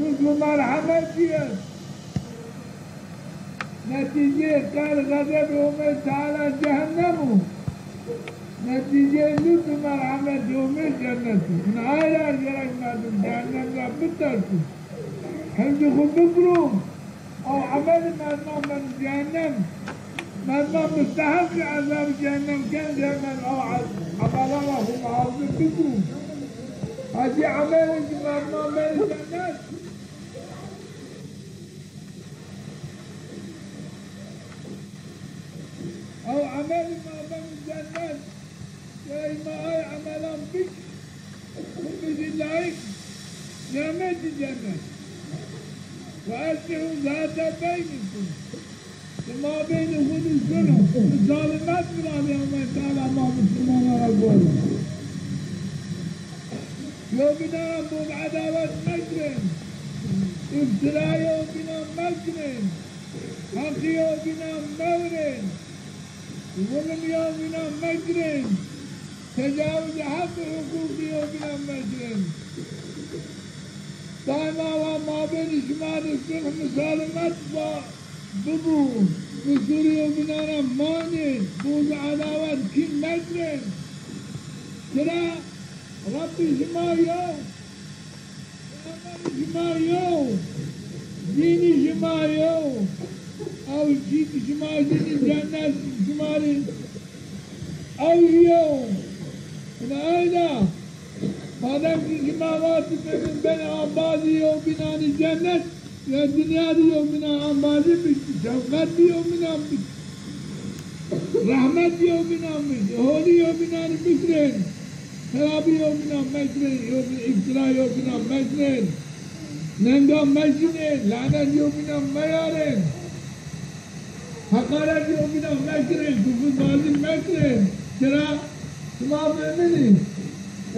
مثل مرحمتي نتيجة قال غضبهم تعالى جهنم نتيجة مثل مرحمتهم جنة من عائلة جرق مادم جهنم لا بتركوا حمدكم بكروم أو عمل ما من جهنم ما مستحق عذاب جهنم كان جهنم أو عملهم عذاب بكروم هذه عمل ما من الجنة أو عمل ما من الجنة وإما أي عملا بك وبذ الله نعمة الجنة وأصلحوا ذات بينكم وما بينهم الظلم الظالمات من اليوم تعالى ما مسلمان أقول يومنا أبو عداوة مجرم ابتلاء يومنا مجرم حق يومنا مورد ظلم يومنا مجرم تجاوز حق حقوق يومنا مجرم دائما وما بين شمال الصلح مسالمات ببو وصول يومنا ماني بوز عداوات كي مجرم ترى ربي شمايو شمايو ديني شمايو أو جيت شمال دين الجنة شمالي أو يوم من أين ما دام في سماوات من بين عبادي يوم بنان الجنة يا الدنيا دي يوم بنان عبادي شفقت يوم بنان رحمت يوم بنان هولي يوم بنان بسرين خرابي يوم بنان مجرين يوم ابتلاء يوم بنان مجرين ننگا مجرين لعنت يوم بنان ميارين حقارت يوم بنان مجرين كفر مالي مجرين جرا شما بمني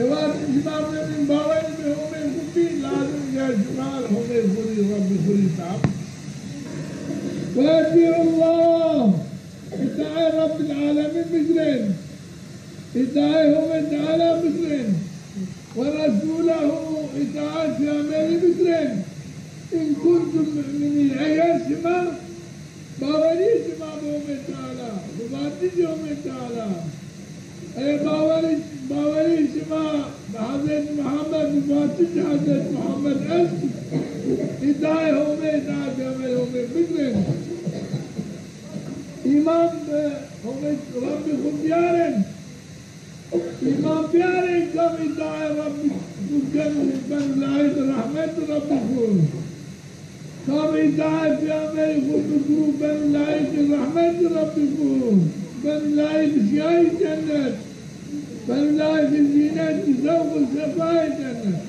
إواد شما بمن باوين بهم كفين لازم يا جمال هم خوري رب خوري صعب وأطيعوا الله ادعي رب العالمين مثلين ادعيهم تعالى مثلين ورسوله ادعى في أمري مثلين إن كنتم مؤمنين أيها السماء باوري سماء بهم تعالى وباتي يوم تعالى أي باوري سماء حضرت محمد وباتي حضرت محمد ادعي هم ادعى في أمري هم مثلين إمام هم رب خبيارين إمام بيارين كم ادعي رب كم بن لايت رحمة ربكم كم ادعي في أمري خبكم بن لايت رحمة ربكم بن لايت شيء جنة بن لايت زينة ذوق الصفاء جنة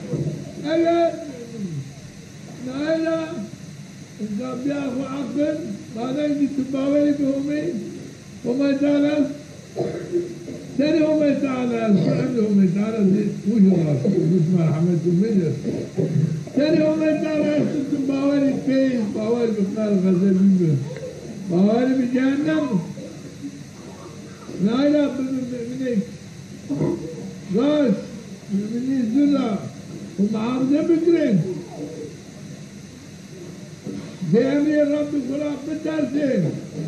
ألا نايلا إذا بياخو عقل ماذا يجي تباوي بهمي وما تعالى تاني وما تعالى سؤال وما تعالى وجه الله بسم رحمة المجر تاني وما تعالى تباوي بين باوي بقال غزل باوي بجهنم نايلا منك غاش مني زلا ومعارضة بكرين بأمر ربك ولا بدرسين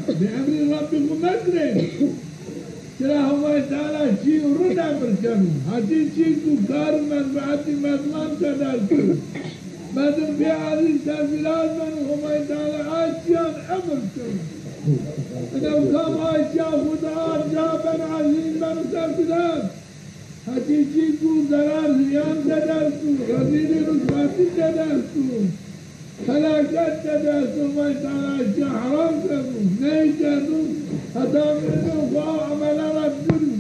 بأمر ربك ومكرين تراهم تعالى شيء ردا بركانو هذه شيء كار من بعد مدمان كداركو مدن في هذه السافلات من هم تعالى عاشيان أمركو إنه كم عاشيان خدا جابن عظيم من سافلات هذه شيء ضرار زيان كداركو غزير رسواتي كداركو فلاكت تداسوا ما تعالى حرام كانوا نيجانوا هدامنوا فاو عملا ربنا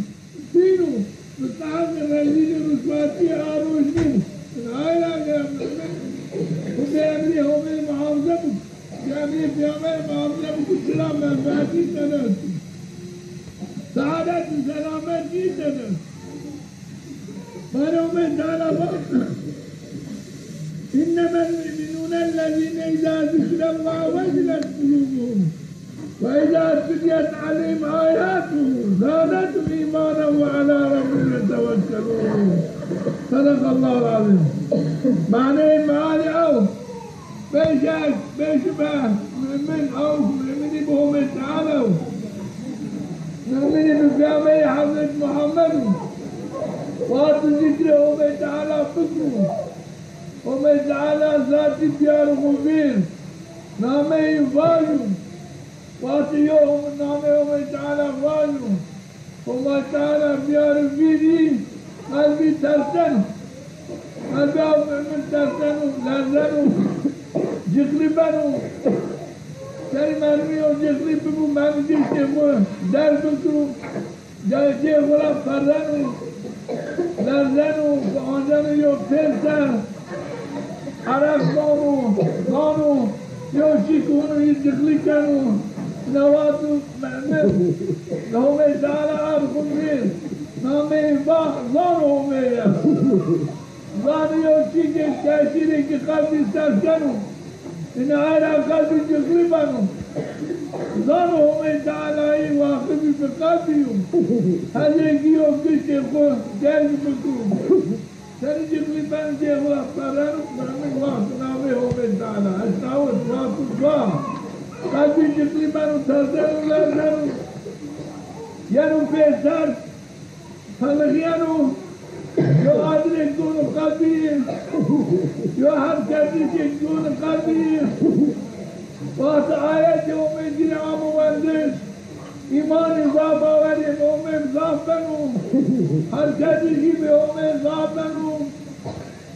دينوا مستحق الرجل رسواتي آروشنوا من عائلة قامنا وبيأمري هم المحافظة بيأمري في عمل محافظة السلام منفعتي تداسوا سعادة سلامتي تداسوا فنوم تعالى فقط إنما المؤمنون الذين إذا ذكر الله وجلت قلوبهم وإذا تليت عليهم آياته زادتهم إيمانا وعلى ربهم يتوكلون صدق الله العظيم معنى المعاني أو بيشك بيشبه من أو من بهم تعالوا من بجامع حضرة محمد وقت ذكره تعالى فكره ومتعالى ذات بيار غفير نامه يفاجو وقت يوم نامه ومتعالى فاجو ومتعالى بيار فيدي قلبي ترسن قلبي من ترسنو لرزنو جقلبنو سري مرمي وجقلبنو مامدي شيخو در بكرو جاي شيخو فرنو لرزنو وعنجنو يو ترسن عرف قانو يوشيكونو يدخلكنو نواتو مأمن لهم تعالى أرخم فيه نامي ظانو ميا ظانو يوشيك الكاشيري كقلبي سركنو إن على قلبي جغلبنو ظانو هم تعالى واقفي بقلبيهم هذيك يوم كشيخو جاي بكرو سرجل لبان جيغوا فرر من وقت نامه هم تعالى أستعود وقت الله قلبي جغلي بانو تردن لرزن ينو بيسر فلغيانو يو عدل يكون قلبي يو حركات يكون قلبي وقت آيات يوم يجري عمو واندس ایمان اضافه آوریم هم اضاف بنوم حرکتی به هم اضاف بنوم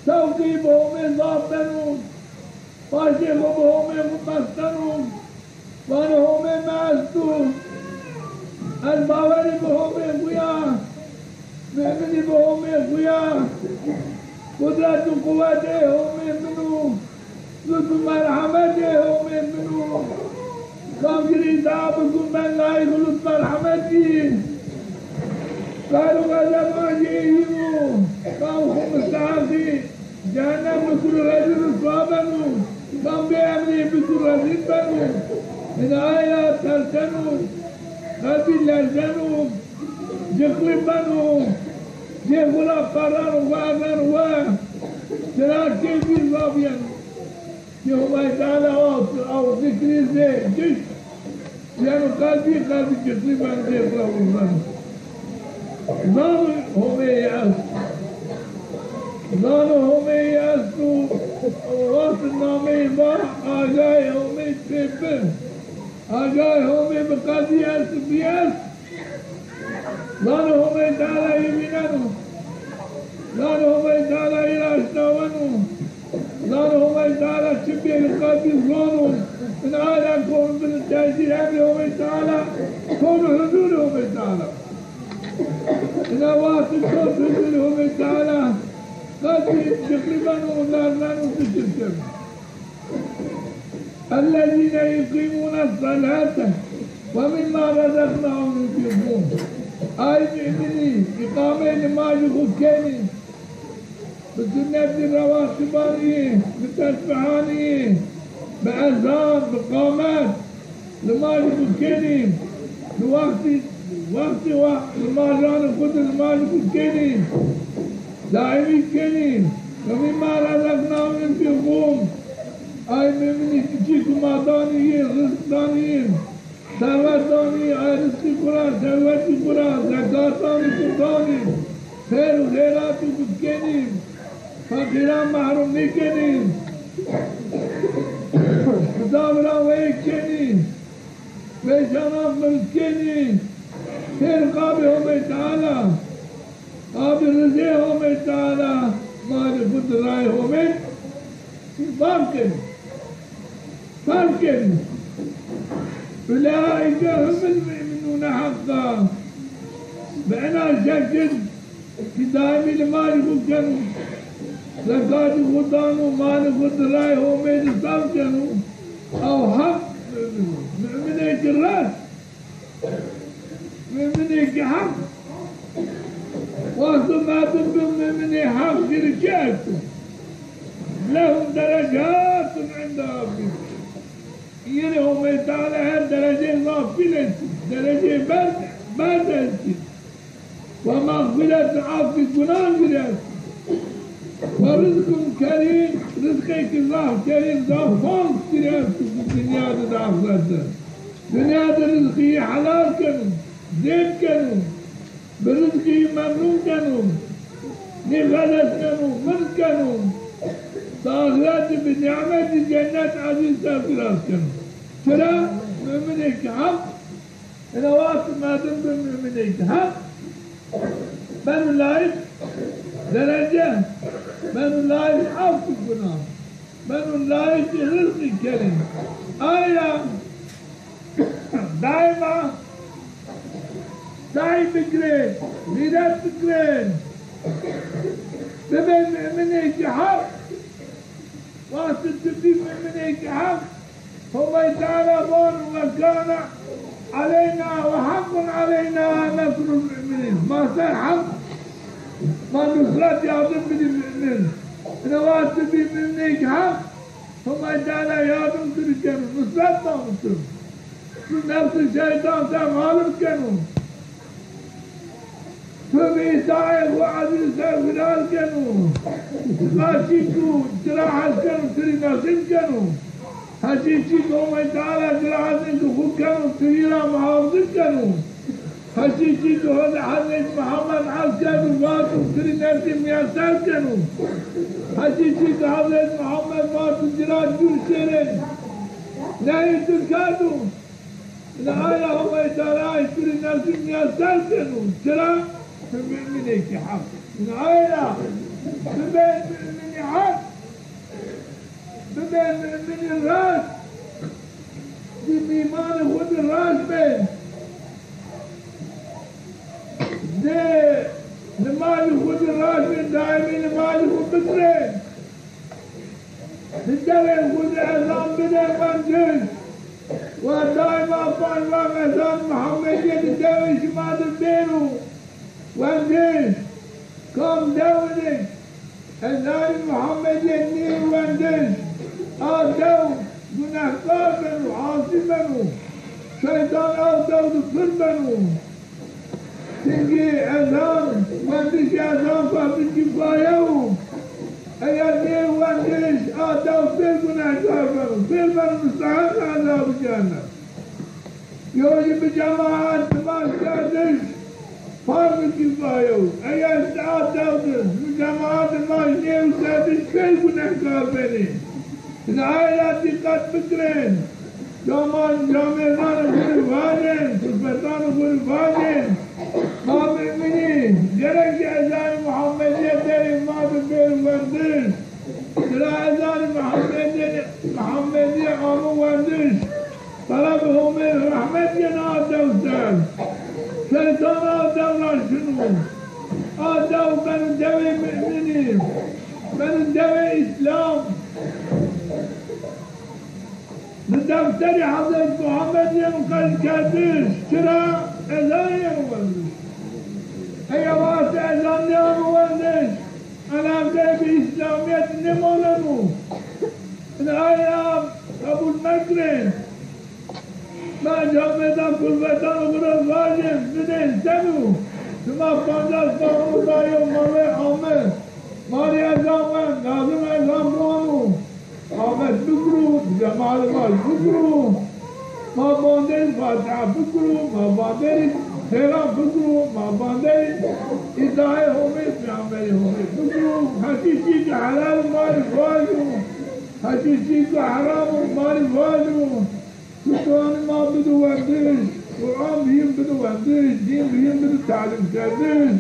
توقی به هم اضاف بنوم عاشق به هم مستنوم وان هم معستوم از باوری به هم گویا مؤمنی به هم گویا قدرت و قوت هم منو لطف مرحمت هم منو كامجري دعبكم من لا يخلط مرحمتي قالوا غدا ما جئيموا قام خمس عاقي جهنم بكل رجل صابنوا قام بأمري بكل رجل بنوا من آيات ترسنوا قلبي لرزنوا جقل بنوا جغلا قرار وغر سراج كيف الضابين يوم تعالى أو ذكر زي يعني قلبي جسمي من ذكر الله ظانوا هم يأسوا وقت النامي ما آجاي هم يتفبر آجاي هم بقضي يأس بيأس ظانوا هم تعالى يمينانوا ظانوا هم تعالى يراشناونوا ظنوا ما تعالى شبه القلب ظنوا من آلا كون من التأثير أمرهم تعالى كونوا حضورهم تعالى من أواصل كون حضورهم تعالى قلبي تقريبا ونارنا تشكر الذين يقيمون الصلاة ومما رزقناهم ينفقون آي مؤمني إقامة نماز خذكيني بسنة الرواتبانية بالتسبحانية بأذان بقامات لما يبكيني وقت لما جانا خد لما يبكيني دائمي كيني ومما رزقناهم ينفقون آي مؤمني تجيكم دانيين رزق دانيين ثروت دانيين آي رزق قرآن ثروت قرآن زكاة داني خير وخيرات بكيني فقيران محروم نہیں کنی خداورا وے کنی پیشانا ملک کنی پھر قابل ہمیں تعالی قابل رضی ہمیں تعالی مال خود رائے ہمیں فارکن أولئك هم المؤمنون حقا بأنا شكل في دائم المال كنوا زكاة خدانو مال خد رائے ہمیں نصاب کنو او حق مؤمنه كراس مؤمنه كحق وصفات بالمؤمنه حق شركات لهم درجات عند ربهم يرهم تعالى هالدرجة غافلة درجة بردة ومغفرة عفو جنان ورزق كريم rızkı Allah Kerim zafan sürüyorsun bu dünyada da ahirette. Dünyada rızkıyı halal kanun, zevk kanun, bir rızkıyı memnun kanun, nihalet kanun, mülk kanun, ahirette bir nimet-i cennet aziz serfiraz kanun. Çıra mümin-i hak, enavası madem bir mümin-i hak, ben layık derece, ben layık affı günah, ben layık rızkı kerim. Aynen daima sahi fikrin, lidet fikrin ve ben mümin-i hak vasıtı bir mümin-i hak Allah Teala var ve kana aleyna ve hakkun aleyna nasrul müminin. Mahsen hak ma nusrat yardım bir mümin. Ne vasıtı bir mümin hak Allah Teala yardım kırıkken nusrat namusun. Şu nefsi şeytan sen mağlup kenun. Tövbe İsa'yı ve aziz sevgiler kenun. Kaşiku, cirahat kenun, siri nasip kenun. Haşişi Allah Teala cirahatın ki huk kenun, sirira muhafızır kenun. Haşişi ki Hazreti Muhammed askerdir, vatun, siri nefsi müyesser kenun. Haşişi ki Hazreti Muhammed vatun, cirahat gülşerin. Neyi türkadun. لآية الله تعالى يشتري الناس الناس سالكنوا ترى من هيك حق لآية ببين من حق ببين من الراس بإيمان خد الراس بين ده لما يخد الراس بين دائمين لما يخد بكرين الدولة يخد العظام بدأ وانجز ودائما فالله مثلا محمد يدوي شمال البيرو وانديش كم دولك النبي محمد يدني وانديش دو گناهکار بنو عاصی بنو شیطان دو دفر بنو سنگی اذان واندیش اذان فهمید کفایه اگر نه واندیش دو پر گناهکار بنو پر بنو مستحق عذاب جهنم یوجی به جماعت نماز کردش فهمید کفایه اگر دو جماعت نماز نیو کردش پر گناهکار بنی این آیات دقت بکرین جامعان غرفانین خدمتان غرفانین ما مؤمنین جرک اذان محمدیت در ما ببیر وردش جرا اذان محمدیت آمو وردش طلبهم من رحمت جناب دوستان شیطان آدولا شنو آدو من دوی مؤمنین من دوی اسلام لدفتر حضرت محمد ينقل كدش شرا اذان ينولش هي واسع اذان ينولش انا ابدا باسلامية نمولنو الايام ابو المكرين ما جامدا كلفتان غرفانين بدين سنو ثم فانداز فاهمو دايو مالي حامل مالي اذان وان لازم اذان بوانو آمد بکرو جمال مال بکرو ما باندر فاتحه بکرو ما باندر خیران بکرو ما باندر ادعای ہومید پیامبری ہومید بکرو حقیقی که حلال مال فاجو حقیقی که حرام مال فاجو سلطان ما بدو وردش قرآن بهم بدو وردش دین بهم بدو تعلیم کردش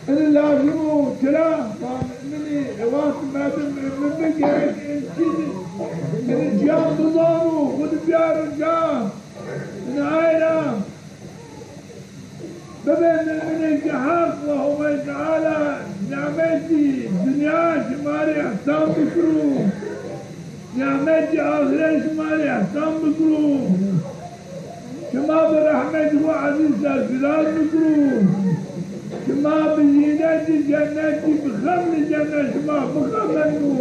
این لازمو چرا منی اواس مادم من بگرد این چیزی من جان بزانو خود بیارن جان من آینا ببین من که حق و همه تعالی نعمتی دنیا شماری احسان بکرو نعمتی آخره شماری احسان بکرو شما برحمت و عزیز سرفراز بکرو شما بزینت جنت بخمل جنت شما بخملنو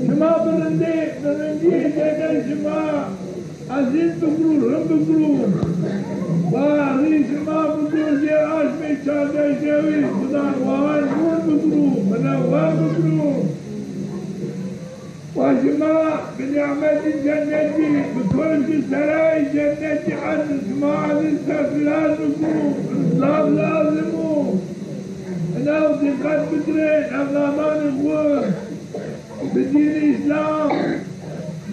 شما برندی جنت شما عزیز بکرو رم بکرو و آخری شما بکرو جه آشمی چاده شوی خدا وان نور بکرو منوار بکرو وشما بنعمة الجنة بكل سراي جنة عن اسماع لازمو إسلام لازمو لو دقت بدرين أغلامان الغور بدين الإسلام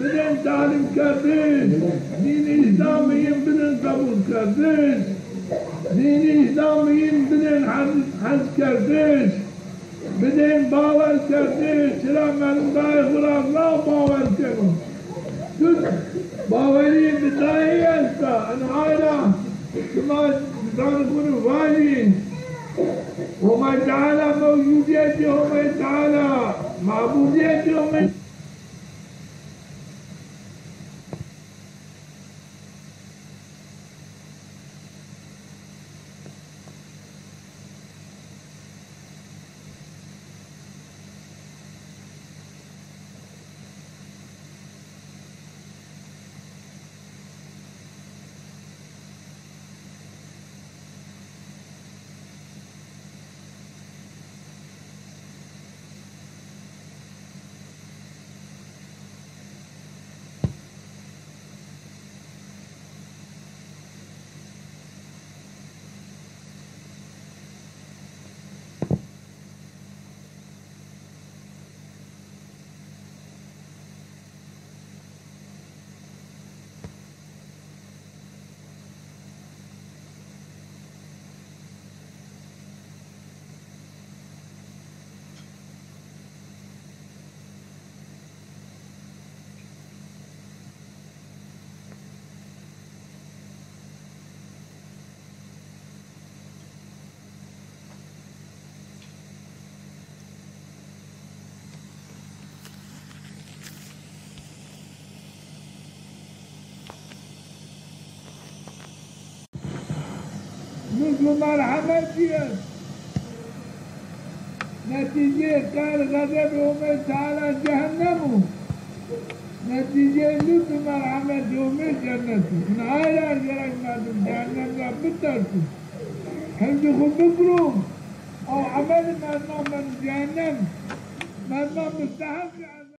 بدين تعلم كردين دين الإسلاميين بدين قبول كردين دين الإسلاميين بدين حز كردين بدين باور كردين شرا من داي خلاف لا باور كردين كل باورين بداية أنت أنا عائلة كما تكون فاجين وما تعالى موجوديته وما تعالى معبوديته وما مثل مرحمتي نتيجة كان غضب يوم تعالى جهنم نتيجة مثل مرحمة يوم جنة نعايا جرقنا جهنم بتركوا هم دخل بكروم أو عمل ما من جهنم ما مستحق